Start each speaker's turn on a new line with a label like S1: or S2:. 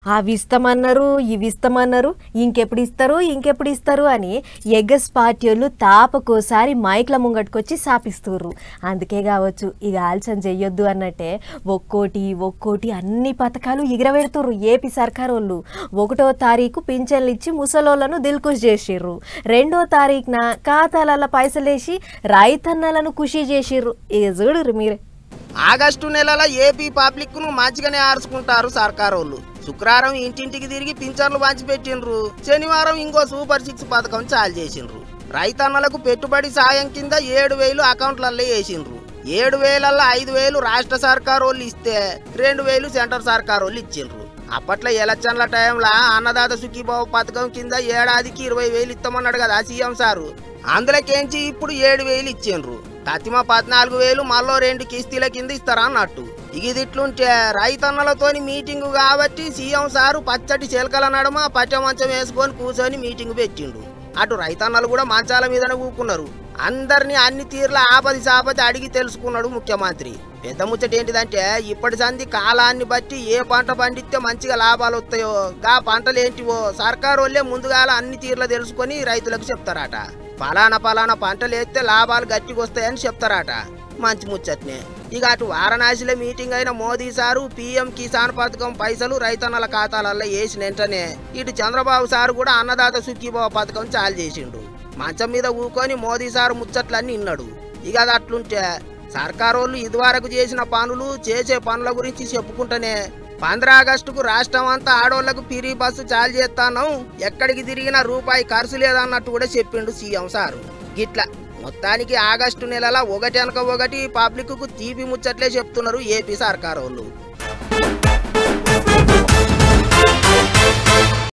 S1: అవిస్తమన్నారు, ఇవిస్తమన్నారు, ఇంకెప్పుడు ఇస్తారు అని ఎగ్గస్ పార్టీలు తాపకోసారి మైక్ల ముంగట్టుకొచ్చి సాపిస్తుర్రు. అందుకే కావచ్చు ఇక ఆలస్యం చెయ్యొద్దు అన్నట్టే ఒక్కోటి అన్ని పథకాలు ఎగిరబెడుతుర్రు ఏపీ సర్కారోళ్ళు. 1వ తారీఖు పింఛన్లు ఇచ్చి ముసలోళ్లను దిల్కుష్ చేసిర్రు. 2వ తారీఖున ఖాతాలలో పైసలేసి రైతన్నలను ఖుషి చేసిర్రు. ఇక చూడుర్రు మీరే.
S2: ఆగస్టు నెలలో ఏపీ పబ్లిక్ ను మంచిగానే ఆర్చుకుంటారు సర్కారోళ్ళు. శుక్రవారం ఇంటింటికి తిరిగి పింఛన్లు పంచిపెట్టిండ్రు. శనివారం ఇంకో సూపర్ 6 పథకం చాలు చేసిండ్రు. రైతన్నలకు పెట్టుబడి సాయం కింద 7,000 అకౌంట్లలో వేసిండ్రు. 7,000ల్లో 5,000 రాష్ట్ర సర్కారోళ్ళు ఇస్తే 2,000 సెంటర్ సర్కారోళ్ళు ఇచ్చిండ్రు. అప్పట్లో ఎలక్షన్ల టైంలో అన్నదాత సుఖీభావ పథకం కింద ఏడాదికి 20,000 ఇస్తామన్నాడు కదా సీఎం సారు. అందులోకేంచి ఇప్పుడు 7,000 ఇచ్చిండ్రు. తతిమ 14,000 మళ్ళీ 2 కిస్తీల కింద ఇస్తారా అన్నట్టు. ఇగిట్లుంటే రైతన్నలతోని మీటింగు కాబట్టి సీఎం సారు పచ్చటి చిలకల నడుమ పచ్చ మంచం వేసుకొని కూర్చొని మీటింగు పెట్టిండు. అటు రైతన్నలు కూడా మంచాల మీదనే కూకున్నారు. అందరినీ అన్ని తీర్ల ఆపది సాపది అడిగి తెలుసుకున్నాడు ముఖ్యమంత్రి. పెద్ద ముచ్చట ఏంటిదంటే ఇప్పటి సంది కాలాన్ని బట్టి ఏ పంట పండిస్తే మంచిగా లాభాలు వస్తాయో గా పంటలు ఏంటివో సర్కారు వాళ్ళే ముందుగాల అన్ని తీర్ల తెలుసుకొని రైతులకు చెప్తారట. పలానా పంటలు వేస్తే లాభాలు గట్టిగా వస్తాయని చెప్తారట. మంచి ముచ్చట్నే. ఇక అటు వారణాసిలో మీటింగ్ అయిన మోదీ సారు పీఎం కిసాన్ పథకం పైసలు రైతన్నల ఖాతాలలో వేసిన వెంటనే ఇటు చంద్రబాబు సారు కూడా అన్నదాత సుఖీభావ పథకం చాలు చేసిండు. మంచం మీద ఊకొని మోదీ సారు ముచ్చట్లన్నీ విన్నాడు. ఇక అది అట్లుంటే సర్కారోళ్ళు ఇదివరకు చేసిన పనులు చేసే పనుల గురించి చెప్పుకుంటేనే 15 ఆగస్టుకు రాష్ట్రం అంతా ఆడోళ్లకు ఫ్రీ బస్సు చాలు చేస్తాను, ఎక్కడికి తిరిగినా రూపాయి ఖర్చు లేదన్నట్టు కూడా చెప్పిండు సీఎం సారు. గిట్లా మొత్తానికి ఆగస్టు నెలలో ఒకటి వెనక ఒకటి పబ్లిక్ కు తీపి ముచ్చట్లే చెప్తున్నారు ఏపీ సర్కారోళ్ళు.